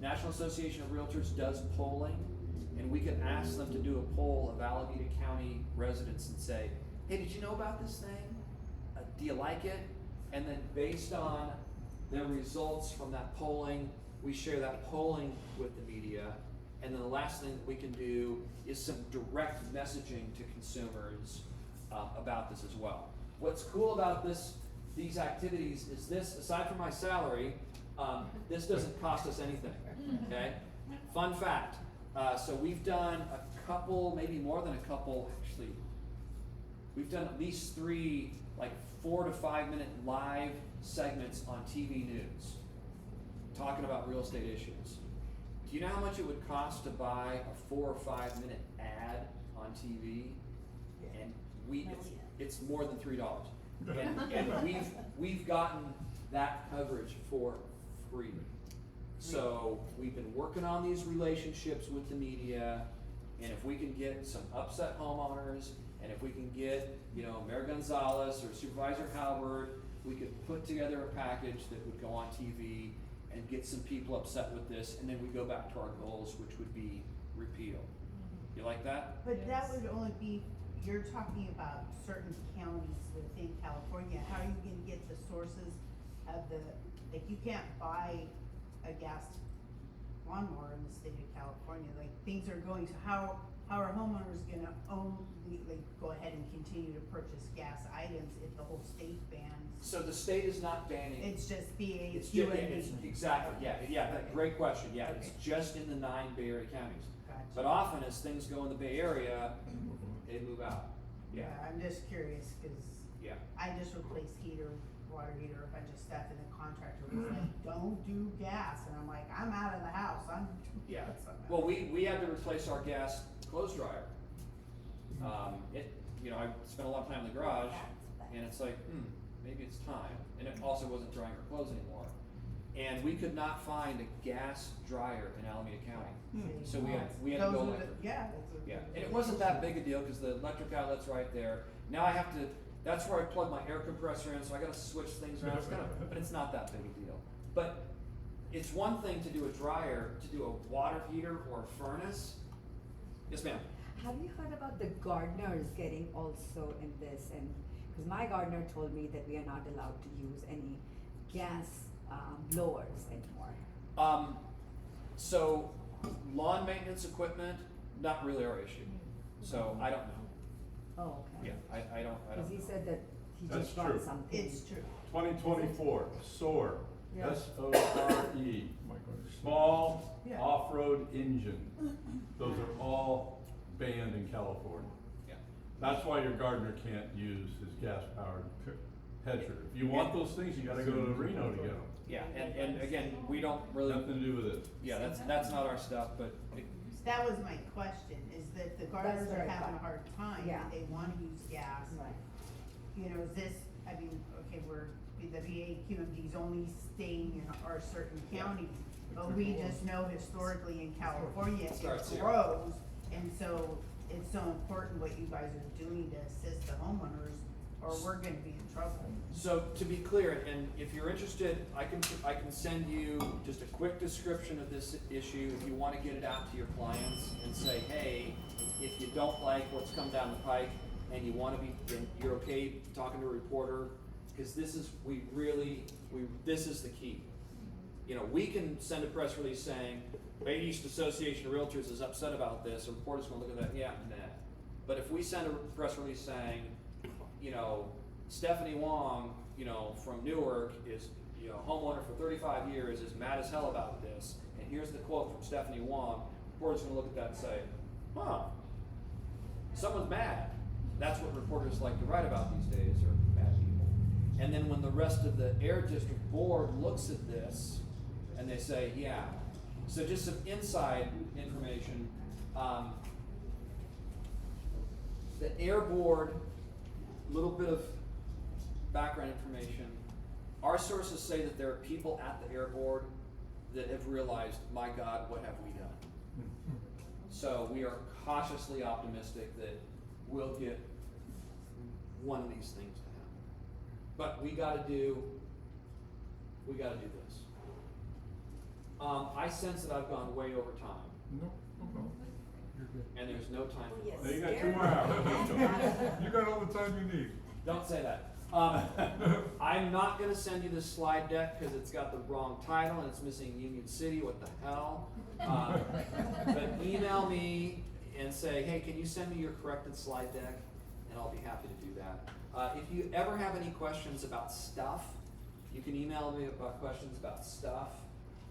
National Association of Realtors does polling, and we could ask them to do a poll of Alameda County residents and say, hey, did you know about this thing? Do you like it? And then based on the results from that polling, we share that polling with the media. And then the last thing that we can do is some direct messaging to consumers about this as well. What's cool about these activities is this, aside from my salary, this doesn't cost us anything, okay? Fun fact, so we've done a couple, maybe more than a couple, actually, we've done at least 3, 4 to 5 minute live segments on TV news, talking about real estate issues. Do you know how much it would cost to buy a 4 or 5 minute ad on TV? And it's more than $3. And we've gotten that coverage for free. So we've been working on these relationships with the media, and if we can get some upset homeowners, and if we can get, you know, Mayor Gonzalez or Supervisor Halbert, we could put together a package that would go on TV and get some people upset with this, and then we go back to our goals, which would be repeal. You like that? But that would only be, you're talking about certain counties within California. How are you gonna get the sources of the, like, you can't buy a gas lawnmower in the state of California, like, things are going, so how are homeowners gonna go ahead and continue to purchase gas items if the whole state bans? So the state is not banning. It's just BA, It's just, UAB. exactly, yeah, Okay. great question, yeah, it's Okay. just in the 9 Bay Area counties. Gotcha. But often as things go in the Bay Area, they move out, yeah, I'm just curious, cause yeah. I just replaced water heater, a bunch of stuff, and the contractor was like, don't do gas, and I'm like, I'm out of the house, I'm. Yeah, So I'm out. well, we had to replace our gas clothes dryer. I spent a lot of time in the garage, and it's like, maybe it's time, and it also wasn't drying our clothes anymore. And we could not find a gas dryer in Alameda County, so we had to Those go are the- electric. Yeah. that's a- Yeah, and it wasn't that big a deal, cause the electric outlet's right there. Now I have to, that's where I plug my air compressor in, so I gotta switch things around, but it's not that big a deal. But it's one thing to do a dryer, to do a water heater or a furnace. Yes, ma'am? Have you heard about the gardeners getting also in this? And, cause my gardener told me that we are not allowed to use any gas blowers anymore. So lawn maintenance equipment, not really our issue. So I don't know. Oh, okay. Yeah, I don't Cause he know. said that he That's just bought true. something. It's true. 2024, SOAR, Yeah. S-O-R-E, small Yeah. off-road engine. Those are all banned in California. Yeah. That's why your gardener can't use his gas-powered hedger. If you want those things, you gotta go to Reno to get them. Yeah, and again, we don't really, Nothing to do with it. yeah, that's not our stuff, but That was my question, is that the gardeners what are I having a thought. hard time, Yeah. they wanna use gas. Right. You know, is this, I mean, okay, the VA QMD's only staying in our certain counties, but we just know historically in California, it Starts here. grows. And so it's so important what you guys are doing to assist the homeowners, or we're gonna be in trouble. So to be clear, and if you're interested, I can send you just a quick description of this issue if you wanna get it out to your clients and say, hey, if you don't like what's come down the pike and you wanna be, and you're okay talking to a reporter, cause this is the key. You know, we can send a press release saying, Bay East Association of Realtors is upset about this, a reporter's gonna look at that, yeah, nah. But if we send a press release saying, you know, Stephanie Wong, you know, from Newark is, you know, homeowner for 35 years, is mad as hell about this, and here's the quote from Stephanie Wong, reporter's gonna look at that and say, huh, someone's mad. That's what reporters like to write about these days, are mad people. And then when the rest of the Air District Board looks at this, and they say, yeah. So just some inside information, the Air Board, little bit of background information. Our sources say that there are people at the Air Board that have realized, my God, what have we done? So we are cautiously optimistic that we'll get one of these things to happen. But we gotta do this. I sense that I've gone way over time, No, you're good. and there's no time for Yes. Now you got 2 more hours. You got all the time you need. Don't say that. I'm not gonna send you this slide deck because it's got the wrong title and it's missing Union City, what the hell? But email me and say, hey, can you send me your corrected slide deck? And I'll be happy to do that. If you ever have any questions about stuff, you can email me about questions about stuff.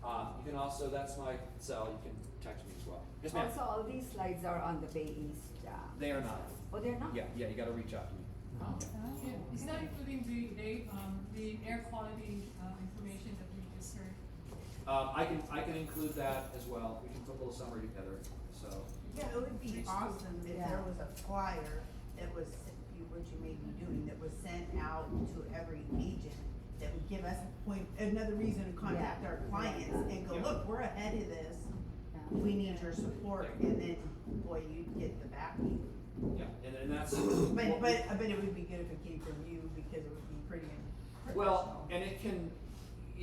You can also, that's my cell, you can text me as well. Yes, ma'am? Also, all these slides are on the Bay East. They are not. Oh, they're not? Yeah, you gotta reach out to me. Yeah, is that including the air quality information that we just heard? I can include that as well. We can put a little summary together, so. Yeah, it would be awesome if Yeah. there was a flyer that was, you what you may be doing, that was sent out to every agent, that would give us another reason to contact our clients and go, Yeah. look, we're ahead of this, we need your support, and then, boy, you'd get the backing. Yeah, and that's. But what we- it would be good if it came from you, because it would be pretty Well, professional. and it can,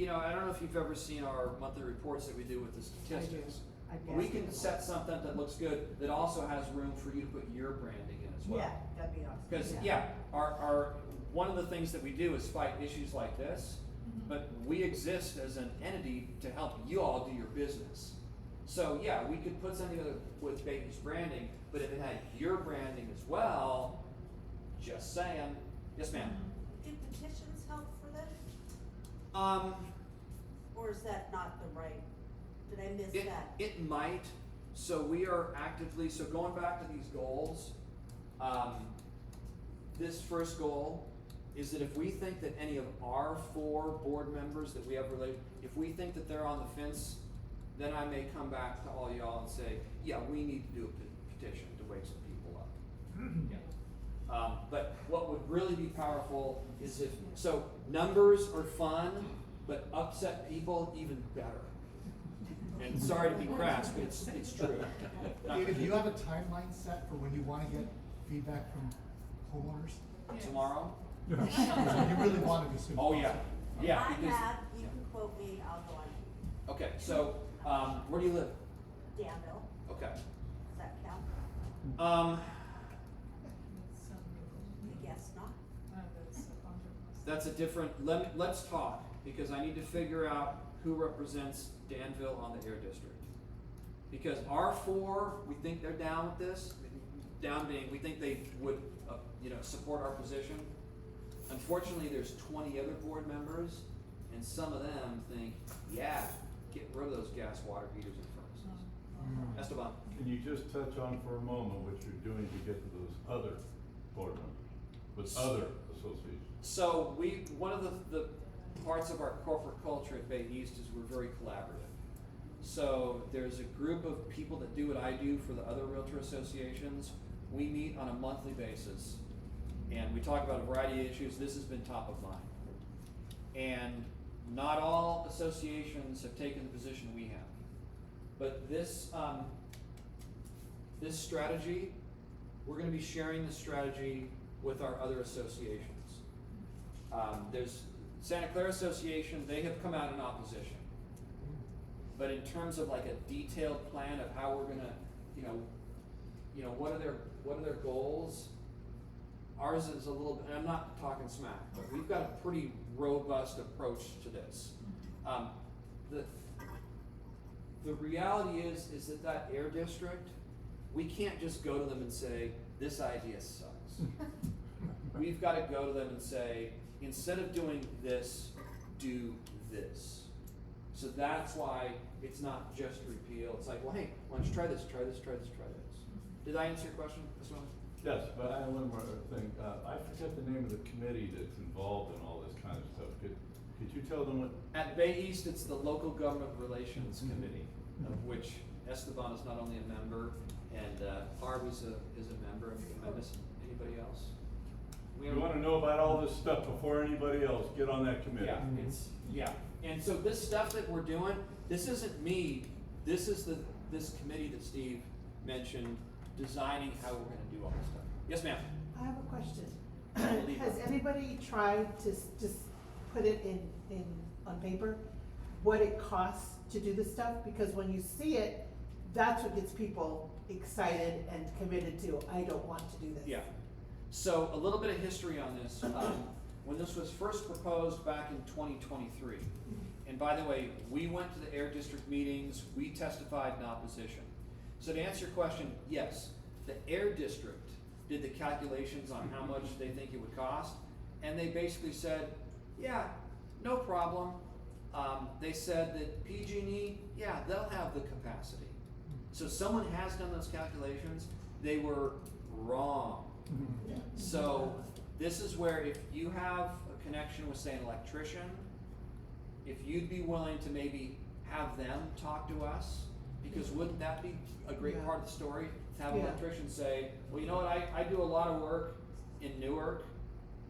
I don't know if you've ever seen our monthly reports that we do with the statistics. I We guess. can set something that looks good, that also has room for you to put your branding in as well. Yeah, that'd be awesome. Because, one of the things that we do is fight issues like this, but we exist as an entity to help you all do your business. So, yeah, we could put something together with Baker's branding, but if it had your branding as well, just saying. Yes, ma'am? Do petitions help for this, Um, or is that not the right, did I miss it, that? it might, so we are actively, so going back to these goals, this first goal is that if we think that any of our 4 board members that we have related, if we think that they're on the fence, then I may come back to all y'all and say, yeah, we need to do a petition to wake some people up. Yeah. But what would really be powerful is if, so numbers are fun, but upset people even better. And sorry to be crass, but it's true. David, do you have a timeline set for when you wanna get feedback from homeowners? Tomorrow? You really want it as soon as Oh, yeah, possible. yeah, I because, have, you can quote me, I'll go on okay, so, where do you live? Danville, Okay. does that count? Um, I guess not. that's a different, let's talk, because I need to figure out who represents Danville on the Air District. Because our 4, we think they're down with this, down being, we think they would, support our position. Unfortunately, there's 20 other board members, and some of them think, yeah, get rid of those gas water heaters and furnaces. Esteban? Can you just touch on for a moment what you're doing to get to those other board members, with other associations? So one of the parts of our corporate culture at Bay East is we're very collaborative. So there's a group of people that do what I do for the other realtor associations. We meet on a monthly basis, and we talk about a variety of issues. This has been top of mind. And not all associations have taken the position we have. But this strategy, we're gonna be sharing this strategy with our other associations. There's Santa Clara Association, they have come out in opposition. But in terms of like a detailed plan of how we're gonna, what are their goals? Ours is a little bit, and I'm not talking smack, but we've got a pretty robust approach to this. The reality is that Air District, we can't just go to them and say, this idea sucks. We've gotta go to them and say, instead of doing this, do this. So that's why it's not just repeal, it's like, well, hey, why don't you try this, try this, try this, try this. Did I answer your question, Ms. Miller? Yes, but I have one more thing. I forget the name of the committee that's involved in all this kind of stuff. Could you tell them what? At Bay East, it's the Local Government Relations Committee, of which Esteban is not only a member, and Barb is a member. Am I missing anybody else? You wanna know about all this stuff before anybody else, get on that committee. Yeah, and so this stuff that we're doing, this isn't me, this is this committee that Steve mentioned, designing how we're gonna do all this stuff. Yes, ma'am? I have a question. Leave Has it. anybody tried to just put it in on paper, what it costs to do this stuff? Because when you see it, that's what gets people excited and committed to, I don't want to do this. Yeah. So a little bit of history on this. When this was first proposed back in 2023, and by the way, we went to the Air District meetings, we testified in opposition. So to answer your question, yes, the Air District did the calculations on how much they think it would cost, and they basically said, yeah, no problem. They said that PG&E, yeah, they'll have the capacity. So someone has done those calculations, they were wrong. So this is where if you have a connection with, say, an electrician, if you'd be willing to maybe have them talk to us, because wouldn't that be a great part of the story? To have an Yeah. electrician say, well, you know what, I do a lot of work, in Newark,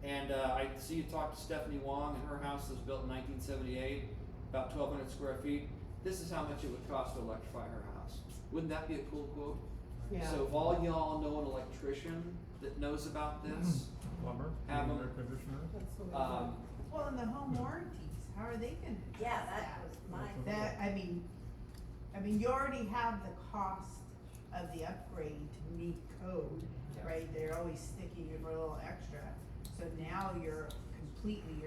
and I see you talked to Stephanie Wong, and her house was built in 1978, about 1,200 square feet. This is how much it would cost to electrify her house. Wouldn't that be a cool quote? Yeah. So if all y'all know an electrician that knows about this, Plumber, Have 'em. air conditioner. That's the way to um, Well, and the home warranties, how are they gonna address Yeah, that was my. That, I mean, you already have the cost of the upgrade to meet code, Yeah. right? They're always sticking you for a little extra. So now you're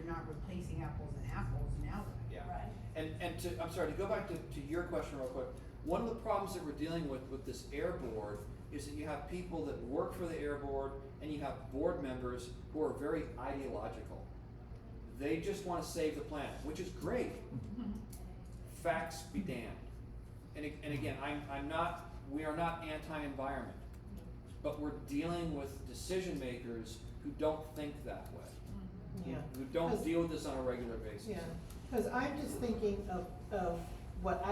not replacing apples and apples now. yeah. Right. And I'm sorry, to go back to your question real quick, one of the problems that we're dealing with this air board is that you have people that work for the air board and you have board members who are very ideological. They just wanna save the planet, which is great. Facts be damned. And again, we are not anti-environment, but we're dealing with decision makers who don't think that way. Yeah. Who don't 'Cause- deal with this on a regular basis. Yeah, cause I'm just thinking of what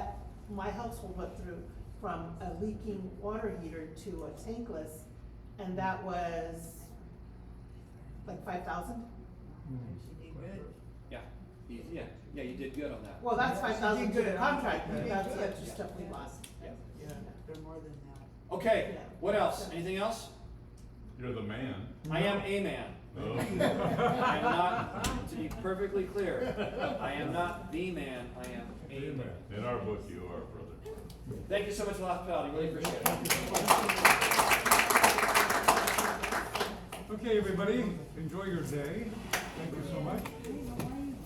my household went through, from a leaking water heater to a tankless, and that was like 5,000? She did good. Yeah, you did good on that. Well, that's Yeah, she 5,000 did to good the on contract, that. You did that's good. extra stuff we lost. Yeah. Yeah. They're more than that. Okay, Yeah. what else? Anything else? You're the man. I am a man. Oh. I am not, to be perfectly clear, I am not the man, I am a man. In our book, you are, brother. Thank you so much for the hospitality, really appreciate it. Okay, everybody, enjoy your day. Thank you so much.